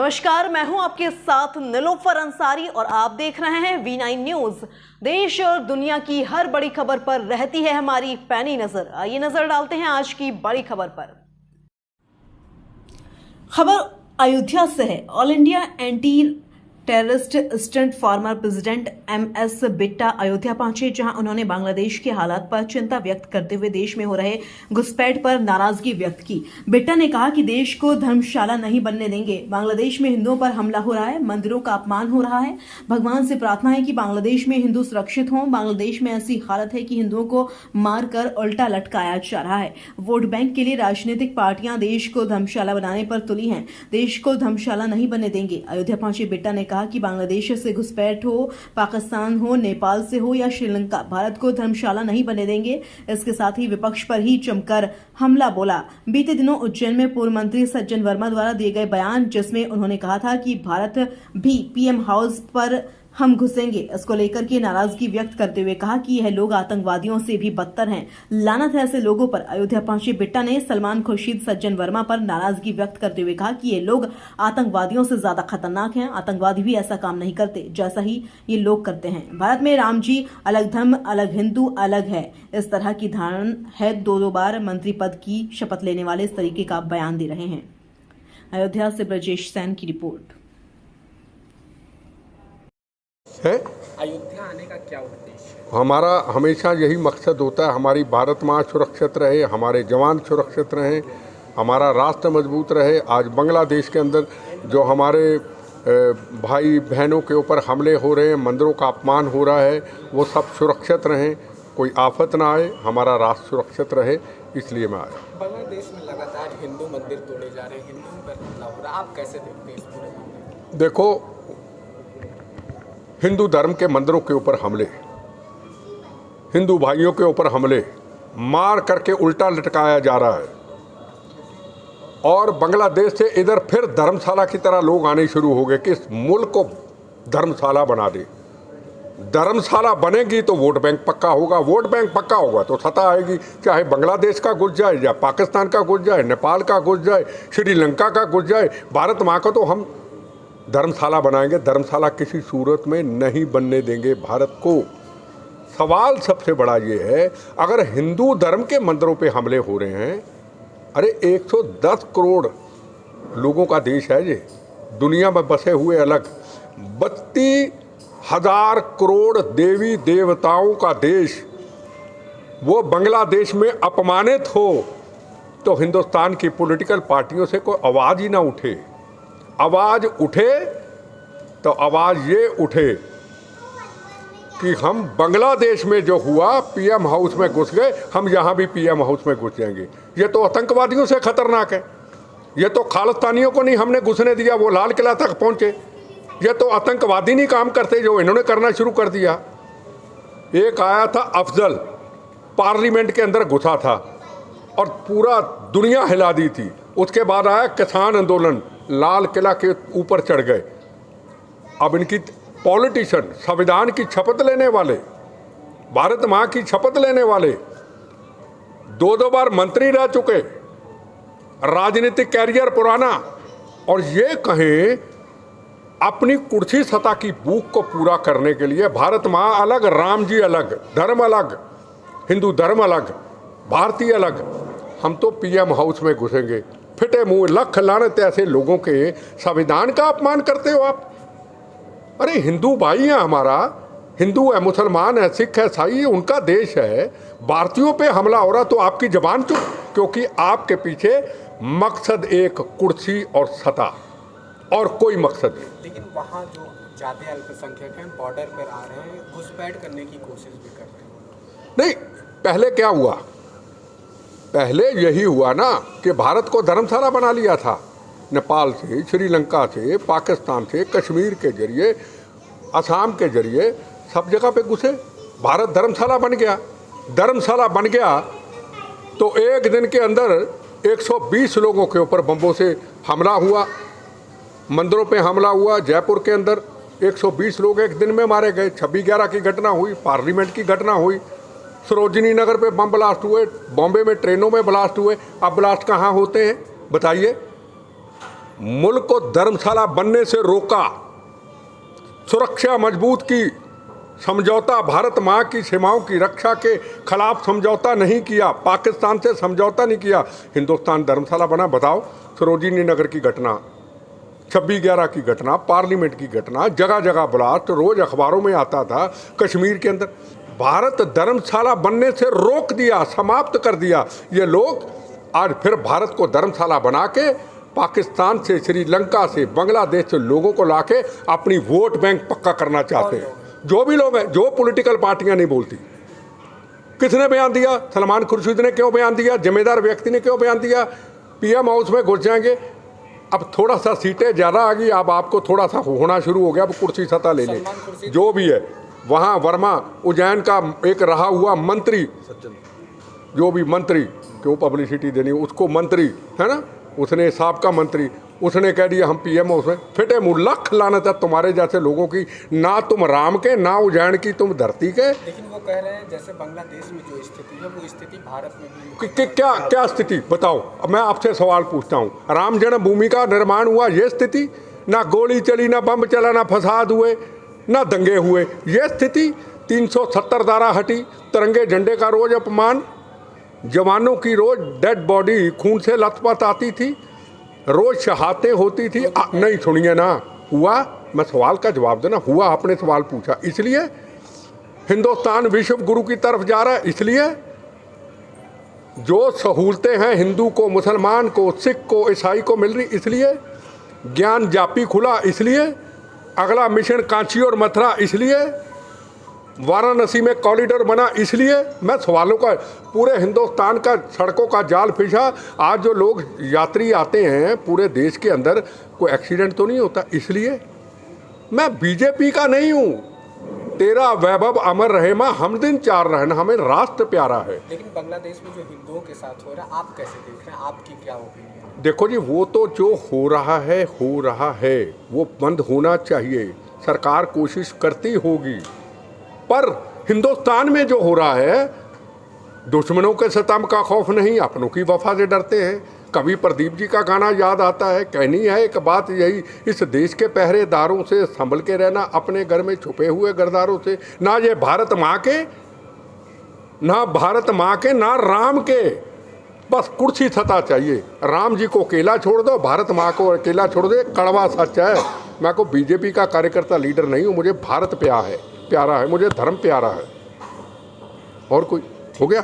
नमस्कार, मैं हूं आपके साथ निलोफर अंसारी और आप देख रहे हैं V9 न्यूज। देश और दुनिया की हर बड़ी खबर पर रहती है हमारी पैनी नजर। आइए नजर डालते हैं आज की बड़ी खबर पर। खबर अयोध्या से है। All India anti terrorist stunt former president MS Bitta Ayodhya पहुंचे, जहां उन्होंने बांग्लादेश के हालात पर चिंता व्यक्त करते हुए देश में हो रहे घुसपैठ पर नाराजगी व्यक्त की। बिट्टा ने कहा कि देश को धर्मशाला नहीं बनने देंगे। बांग्लादेश में हिंदुओं पर हमला हो रहा है, मंदिरों का अपमान हो रहा है। भगवान से प्रार्थना है कि बांग्लादेश में हिंदू सुरक्षित हों। बांग्लादेश में ऐसी हालत है कि हिंदुओं को मारकर उल्टा लटकाया जा रहा है। वोट बैंक के लिए राजनीतिक पार्टियां देश को धर्मशाला बनाने पर तुली हैं। देश को धर्मशाला नहीं बनने देंगे। अयोध्या पहुंचे बिट्टा ने कहा कि बांग्लादेश से घुसपैठ हो, पाकिस्तान हो, नेपाल से हो या श्रीलंका, भारत को धर्मशाला नहीं बनने देंगे। इसके साथ ही विपक्ष पर ही जमकर हमला बोला। बीते दिनों उज्जैन में पूर्व मंत्री सज्जन वर्मा द्वारा दिए गए बयान, जिसमें उन्होंने कहा था कि भारत भी PM हाउस पर हम घुसेंगे, इसको लेकर के नाराजगी व्यक्त करते हुए कहा कि यह लोग आतंकवादियों से भी बदतर हैं। लानत है ऐसे लोगों पर। अयोध्या पहुंचे बिट्टा ने सलमान खुर्शीद सज्जन वर्मा पर नाराजगी व्यक्त करते हुए कहा कि ये लोग आतंकवादियों से ज्यादा खतरनाक हैं। आतंकवादी भी ऐसा काम नहीं करते जैसा ही ये लोग करते हैं। भारत में राम जी अलग, धर्म अलग, हिंदू अलग है, इस तरह की धारणा है। दो बार मंत्री पद की शपथ लेने वाले इस तरीके का बयान दे रहे हैं। अयोध्या से ब्रजेश सैन की रिपोर्ट है। अयोध्या आने का क्या उद्देश्य है? हमारा हमेशा यही मकसद होता है, हमारी भारत माँ सुरक्षित रहे, हमारे जवान सुरक्षित रहें, हमारा राष्ट्र मजबूत रहे। आज बांग्लादेश के अंदर जो हमारे भाई बहनों के ऊपर हमले हो रहे हैं, मंदिरों का अपमान हो रहा है, वो सब सुरक्षित रहें, कोई आफत ना आए, हमारा राष्ट्र सुरक्षित रहे, इसलिए मैं आया। बांग्लादेश में लगातार हिंदू मंदिर तोड़े जा रहे हैं, हिंदुओं पर हमला हो रहा है, आप कैसे देखते हैं इस पूरे मामले? देखो, हिंदू धर्म के मंदिरों के ऊपर हमले, हिंदू भाइयों के ऊपर हमले, मार करके उल्टा लटकाया जा रहा है। और बांग्लादेश से इधर फिर धर्मशाला की तरह लोग आने शुरू हो गए कि इस मुल्क को धर्मशाला बना दे। धर्मशाला बनेगी तो वोट बैंक पक्का होगा, वोट बैंक पक्का होगा तो सत्ता आएगी, चाहे बांग्लादेश का घुस जाए या पाकिस्तान का घुस जाए, नेपाल का घुस जाए, श्रीलंका का घुस जाए, भारत माँ को तो हम धर्मशाला बनाएंगे। धर्मशाला किसी सूरत में नहीं बनने देंगे भारत को। सवाल सबसे बड़ा ये है, अगर हिंदू धर्म के मंदिरों पे हमले हो रहे हैं, अरे 110 करोड़ लोगों का देश है ये, दुनिया में बसे हुए अलग 32,000 करोड़ देवी देवताओं का देश, वो बांग्लादेश में अपमानित हो तो हिंदुस्तान की पॉलिटिकल पार्टियों से कोई आवाज़ ही ना उठे। आवाज़ उठे तो आवाज़ ये उठे कि हम बांग्लादेश में जो हुआ PM हाउस में घुस गए, हम यहाँ भी PM हाउस में घुस जाएंगे। ये तो आतंकवादियों से खतरनाक है। ये तो खालिस्तानियों को नहीं हमने घुसने दिया, वो लाल किला तक पहुँचे। ये तो आतंकवादी नहीं काम करते जो इन्होंने करना शुरू कर दिया। एक आया था अफजल, पार्लियामेंट के अंदर घुसा था और पूरा दुनिया हिला दी थी। उसके बाद आया किसान आंदोलन, लाल किला के ऊपर चढ़ गए। अब इनकी पॉलिटिशियन, संविधान की शपथ लेने वाले, भारत माँ की शपथ लेने वाले, दो बार मंत्री रह चुके, राजनीतिक कैरियर पुराना, और ये कहें अपनी कुर्सी सत्ता की भूख को पूरा करने के लिए भारत माँ अलग, राम जी अलग, धर्म अलग, हिंदू धर्म अलग, भारतीय अलग, हम तो PM हाउस में घुसेंगे। फिटे मुंह, लख लानत ऐसे लोगों के संविधान का अपमान करते हो आप। अरे हिंदू भाई हैं हमारा, हिंदू है, मुसलमान है, सिख है, ईसाई है, उनका देश है। भारतीयों पे हमला हो रहा तो आपकी जबान चुप, क्योंकि आपके पीछे मकसद एक कुर्सी और सत्ता, और कोई मकसद नहीं। लेकिन वहाँ जो ज़्यादा अल्पसंख्यक हैं बॉर्डर पर आ रहे हैं, घुसपैठ करने की कोशिश भी कर रहे हैं। नहीं, पहले क्या हुआ? पहले यही हुआ ना कि भारत को धर्मशाला बना लिया था। नेपाल से, श्रीलंका से, पाकिस्तान से, कश्मीर के जरिए, असम के जरिए सब जगह पे घुसे। भारत धर्मशाला बन गया। धर्मशाला बन गया तो एक दिन के अंदर 120 लोगों के ऊपर बम्बों से हमला हुआ, मंदिरों पे हमला हुआ। जयपुर के अंदर 120 लोग एक दिन में मारे गए। 26/11 की घटना हुई, पार्लियामेंट की घटना हुई, सरोजिनी नगर पे बम ब्लास्ट हुए, बॉम्बे में ट्रेनों में ब्लास्ट हुए। अब ब्लास्ट कहाँ होते हैं बताइए? मुल्क को धर्मशाला बनने से रोका, सुरक्षा मजबूत की, समझौता भारत माँ की सीमाओं की रक्षा के खिलाफ समझौता नहीं किया, पाकिस्तान से समझौता नहीं किया, हिंदुस्तान धर्मशाला बना। बताओ, सरोजिनी नगर की घटना, 26/11 की घटना, पार्लियामेंट की घटना, जगह जगह ब्लास्ट, रोज अखबारों में आता था। कश्मीर के अंदर भारत धर्मशाला बनने से रोक दिया, समाप्त कर दिया। ये लोग आज फिर भारत को धर्मशाला बना के पाकिस्तान से, श्रीलंका से, बांग्लादेश से लोगों को लाके अपनी वोट बैंक पक्का करना चाहते हैं। जो भी लोग हैं, जो पॉलिटिकल पार्टियां नहीं बोलती। किसने बयान दिया? सलमान खुर्शीद ने क्यों बयान दिया? जिम्मेदार व्यक्ति ने क्यों बयान दिया? पीएम हाउस में घुस जाएंगे। अब थोड़ा सा सीटें ज़्यादा आ गई, अब आपको थोड़ा सा होना शुरू हो गया, अब कुर्सी सत्ता ले लें। जो भी है वहाँ वर्मा उज्जैन का एक रहा हुआ मंत्री, जो भी मंत्री, क्यों पब्लिसिटी देनी, उसको मंत्री है ना, उसने साहब मंत्री, उसने कह दिया हम पीएम उसमें फिटे मुँह। लख लानत है तुम्हारे जैसे लोगों की, ना तुम राम के, ना उज्जैन की, तुम धरती के। लेकिन वो कह रहे हैं जैसे बांग्लादेश में जो स्थिति है वो स्थिति भारत में भी क्या स्थिति बताओ? अब मैं आपसे सवाल पूछता हूँ, राम जन्मभूमि का निर्माण हुआ, ये स्थिति? ना गोली चली, ना बम चला, ना फसाद हुए, ना दंगे हुए, ये स्थिति? 370 धारा हटी, तिरंगे झंडे का रोज अपमान, जवानों की रोज डेड बॉडी खून से लथपथ आती थी, रोज शहादतें होती थी। नहीं सुनिए ना, हुआ? मैं सवाल का जवाब देना, हुआ? आपने सवाल पूछा, इसलिए हिंदुस्तान विश्व गुरु की तरफ जा रहा है। इसलिए जो सहूलतें हैं हिंदू को, मुसलमान को, सिख को, ईसाई को मिल रही, इसलिए ज्ञान जापी खुला, इसलिए अगला मिशन कांची और मथुरा, इसलिए वाराणसी में कॉरिडोर बना, इसलिए मैं सवालों का, पूरे हिंदुस्तान का सड़कों का जाल फिशा। आज जो लोग यात्री आते हैं पूरे देश के अंदर, कोई एक्सीडेंट तो नहीं होता। इसलिए मैं बीजेपी का नहीं हूँ। तेरा वैभव अमर रहे माँ, हम दिन चार रहना, हमें राष्ट्र प्यारा है। लेकिन बांग्लादेश में जो हिंदुओं के साथ हो रहा है, आप कैसे देख रहे हैं? आपकी क्या ओपिनियन? देखो जी, वो तो जो हो रहा है वो बंद होना चाहिए। सरकार कोशिश करती होगी, पर हिंदुस्तान में जो हो रहा है, दुश्मनों के सितम का खौफ नहीं, अपनों की वफा से डरते हैं। कवि प्रदीप जी का गाना याद आता है, कहनी है एक बात यही, इस देश के पहरेदारों से संभल के रहना, अपने घर में छुपे हुए गरदारों से। ना ये भारत माँ के, ना राम के, बस कुर्सी सत्ता चाहिए। राम जी को अकेला छोड़ दो, भारत माँ को अकेला छोड़ दो, कड़वा सच है। मैं को बीजेपी का कार्यकर्ता लीडर नहीं हूँ, मुझे भारत प्यारा है, मुझे धर्म प्यारा है। और कोई हो गया?